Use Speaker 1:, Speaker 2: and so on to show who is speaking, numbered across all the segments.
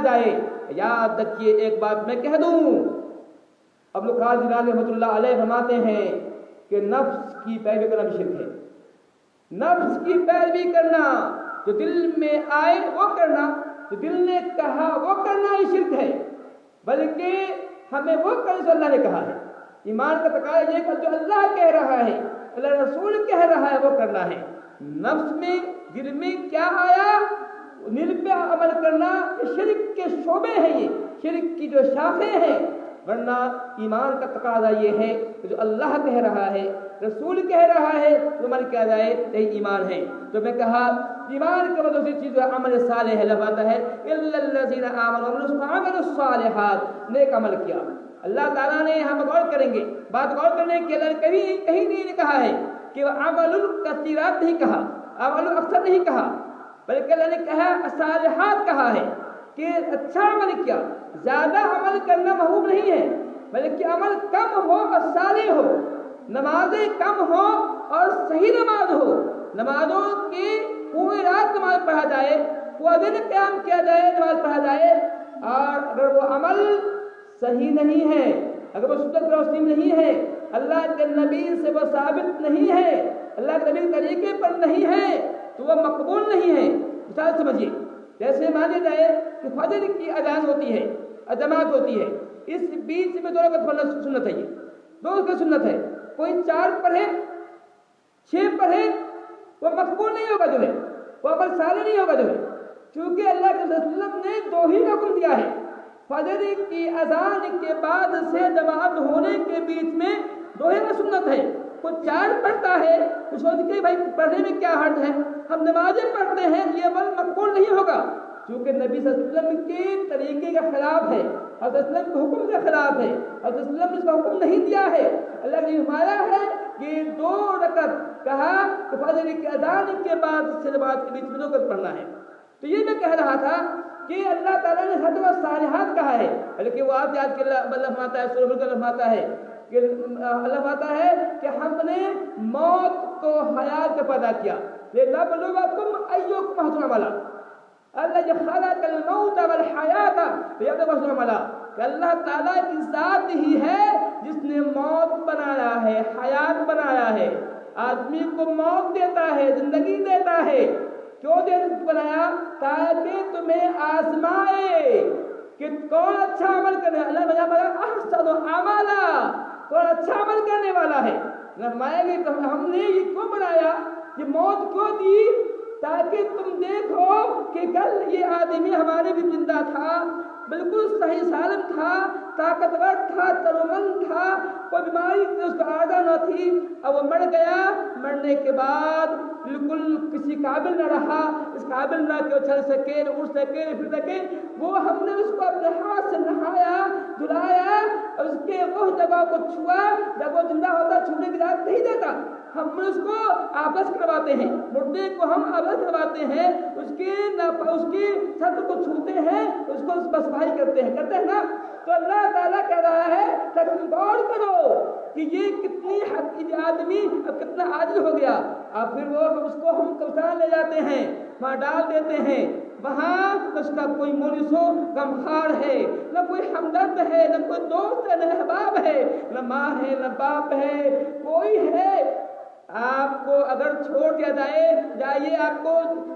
Speaker 1: جائے. یاد رکھیے ایک بات میں کہہ دوں، ابو القاسم جیلانی رحمۃ اللہ علیہ فرماتے ہیں کہ نفس کی پیروی کرنا بھی شرک ہے. نفس کی پیروی کرنا، جو دل میں آئے وہ کرنا، جو دل نے کہا وہ کرنا ہی شرک ہے. بلکہ ہمیں وہ کرنا جو اللہ نے کہا ہے. ایمان کا تقاضا یہ کہ جو اللہ کہہ رہا ہے، اللہ رسول کہہ رہا ہے، وہ کرنا ہے. نفس میں دل میں کیا آیا دل پہ عمل کرنا، یہ شرک کے شعبے ہیں، یہ شرک کی جو شاخیں ہیں. ورنہ ایمان کا تقاضا یہ ہے کہ جو اللہ کہہ رہا ہے، رسول کہہ رہا ہے، تو عمل کیا جائے، یہی ایمان ہے. تو میں کہا ایمان کے مطلب چیز عمل صالح ہے. لفظ ہے الا الذين امنوا وعملوا الصالحات، نیک عمل کیا. اللہ تعالیٰ نے ہم غور کریں گے، بات غور کرنے کے لیے کہیں نہیں کہا ہے کہ عمل الکثیرات نہیں کہا، عمل اکثر نہیں کہا، بلکہ اللہ نے کہا صالحات کہا ہے کہ اچھا عمل کیا. زیادہ عمل کرنا محبوب نہیں ہے، بلکہ عمل کم ہو اور صالح ہو. نمازیں کم ہو اور صحیح نماز ہو. نمازوں کی پوری رات نماز پڑھا جائے، پورا دن قیام کیا جائے، نماز پڑھا جائے، اور اگر وہ عمل صحیح نہیں ہے، اگر وہ سنت روشنی نہیں ہے، اللہ کے نبی سے وہ ثابت نہیں ہے، اللہ کے نبی کے طریقے پر نہیں ہے، تو وہ مقبول نہیں ہے. مثال سمجھیے، جیسے مان لیا جائے کہ فجر کی اذان ہوتی ہے، جماعت ہوتی ہے، اس بیچ میں دو رکعت پڑھنا سنت ہے. یہ دو رکعت سنت ہے. کوئی 4 پڑھے 6 پڑھے وہ مقبول نہیں ہوگا، جو ہے وہ عمل صالح نہیں ہوگا. جو ہے چونکہ اللہ کے وسلم نے 2 ہی حکم دیا ہے. فجر کی اذان کے بعد سے جماعت ہونے کے بیچ میں 2 ہی سنت ہے. کوئی 4 پڑھتا ہے تو سوچ کے بھائی پڑھنے میں کیا حرج ہے، ہم نمازیں پڑھتے ہیں، یہ عمل مقبول نہیں ہوگا، کیونکہ نبی صلی اللہ علیہ وسلم کے طریقے کا خلاف ہے، حضرت وسلم کے حکم کے خلاف ہے، حضرت وسلم نے اس کا حکم نہیں دیا ہے. اللہ نے فرمایا ہے کہ 2 رکعت کہا کہ فجر کی اذان کے بعد سے جماعت کے بیچ میں 2 رکعت پڑھنا ہے. تو یہ میں کہہ رہا تھا کہ اللہ تعالیٰ نے حد و صالحات کہا ہے، بلکہ وہ آپ یاد کے اللہ فرماتا ہے، سورہ ملک فرماتا ہے کہ اللہ فرماتا ہے کہ ہم نے موت کو حیات سے پیدا کیا، لنبلوکم ایکم احسن عملا. الذی خلق الموت والحیات لیبلوکم احسن عملا، کہ اللہ تعالیٰ کی ذات ہی ہے جس نے موت بنایا ہے، حیات بنایا ہے. آدمی کو موت دیتا ہے، زندگی دیتا ہے. کیوں بنایا؟ تاکہ تمہیں آزمائے کہ کون اچھا عمل کرنے. اللہ بجا احسن عملا، کون اچھا عمل کرنے والا ہے. فرمایا کہ ہم نے یہ کیوں بنایا، یہ موت کیوں دی، تاکہ تم دیکھو کہ کل یہ آدمی ہمارے بھی زندہ تھا، بالکل صحیح سالم تھا، طاقتور تھا، ترومند تھا، کوئی بیماری اس کو آدھا نہ تھی، اب وہ مر گیا. مرنے کے بعد بالکل کسی قابل نہ رہا، اس قابل نہ کہ وہ چل سکے، نہ اٹھ سکے، نہ پھر سکے. وہ ہم نے اس کو اپنے ہاتھ سے نہایا، دھلایا، اور اس کے وہ جگہ کو چھوا جب وہ زندہ ہوتا، چھونے کی اجازت نہیں دیتا. ہم اس کو آپس کرواتے ہیں، مردے کو ہم آپس کرواتے ہیں، اس کی چھت کو چھوتے ہیں، اس کو صفائی کرتے ہیں نا. تو اللہ تعالیٰ کہہ رہا ہے کہ تم غور کرو کہ یہ کتنی آدمی اب کتنا عاجز ہو گیا. اور پھر وہ اس کو ہم قبرستان لے جاتے ہیں، وہاں ڈال دیتے ہیں. وہاں اس کا کوئی مورث و غمخوار ہے، نہ کوئی ہمدرد ہے، نہ کوئی دوست ہے، نہ احباب ہے، نہ ماں ہے، نہ باپ ہے، کوئی ہے. آپ کو اگر چھوڑ دیا جائے آپ کو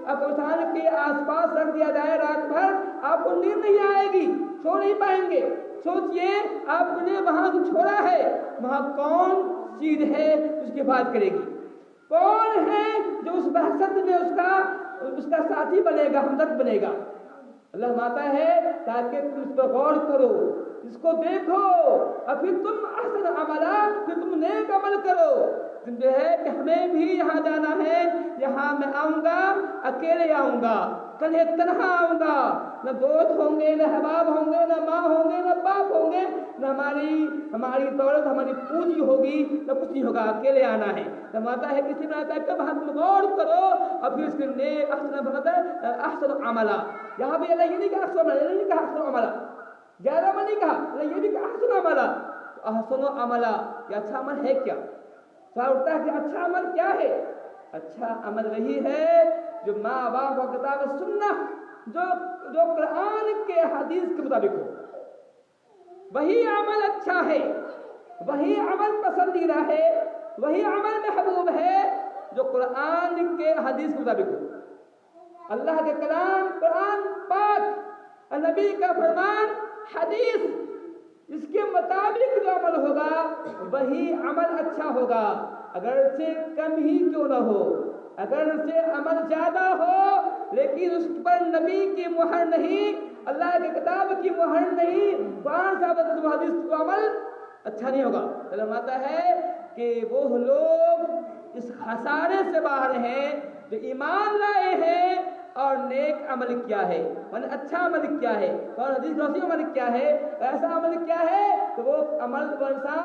Speaker 1: قبرستان کے آس پاس رکھ دیا جائے رات بھر، آپ کو نیند نہیں آئے گی، سو نہیں پائیں گے. سوچئے آپ نے وہاں چھوڑا ہے، وہاں کون چیز ہے اس کی بات کرے گی، کون ہے جو اس بحثت میں اس کا ساتھی بنے گا، ہمدرد بنے گا. اللہ ماتا ہے تاکہ تم اس پر غور کرو، اس کو دیکھو، اور پھر تم احسن عملا، پھر تم نیک عمل کرو. جو ہے کہ ہمیں بھی یہاں جانا ہے، یہاں میں آؤں گا، اکیلے آؤں گا، کل تنہا آؤں گا، نہ دوست ہوں گے، نہ احباب ہوں گے، نہ ماں ہوں گے، نہ باپ ہوں گے، نہ ہماری دولت، ہماری پونجی ہوگی، نہ کچھ نہیں ہوگا، اکیلے آنا ہے. فرماتا ہے کسی میں آتا ہے کہ تم غور کرو، اور پھر اس کے نیک احسن عملا. یہاں بھی اللہ یہ نہیں کہا احسن عملا، یہ نہیں کہا احسن عملا، گہرا عمل نہیں کہا، اللہ یہ بھی کہا احسن عملا. احسن عملا یہ اچھا عمل ہے کیا؟ سوال اٹھتا ہے کہ اچھا عمل کیا ہے؟ اچھا عمل وہی ہے جو ماں باپ و کتاب سننا، جو قرآن کے حدیث کے مطابق ہو، وہی عمل اچھا ہے، وہی عمل پسندیدہ ہے، وہی عمل محبوب ہے جو قرآن کے حدیث کے مطابق ہو۔ اللہ کے کلام قرآن پاک، نبی کا فرمان حدیث، اس کے مطابق جو عمل ہوگا وہی عمل اچھا ہوگا، اگرچہ کم ہی کیوں نہ ہو، اگرچہ عمل زیادہ ہو، لیکن اس پر نبی کی مہر نہیں، اللہ کی کتاب کی مہر نہیں، قرآن ثابت حدیث کا عمل اچھا نہیں ہوگا۔ علم آتا ہے کہ وہ لوگ اس خسارے سے باہر ہیں جو ایمان لائے ہیں اور نیک عمل کیا ہے، یعنی اچھا عمل کیا ہے اور حدیث روشنی عمل کیا ہے، ایسا عمل کیا ہے کہ وہ عمل وہ انسان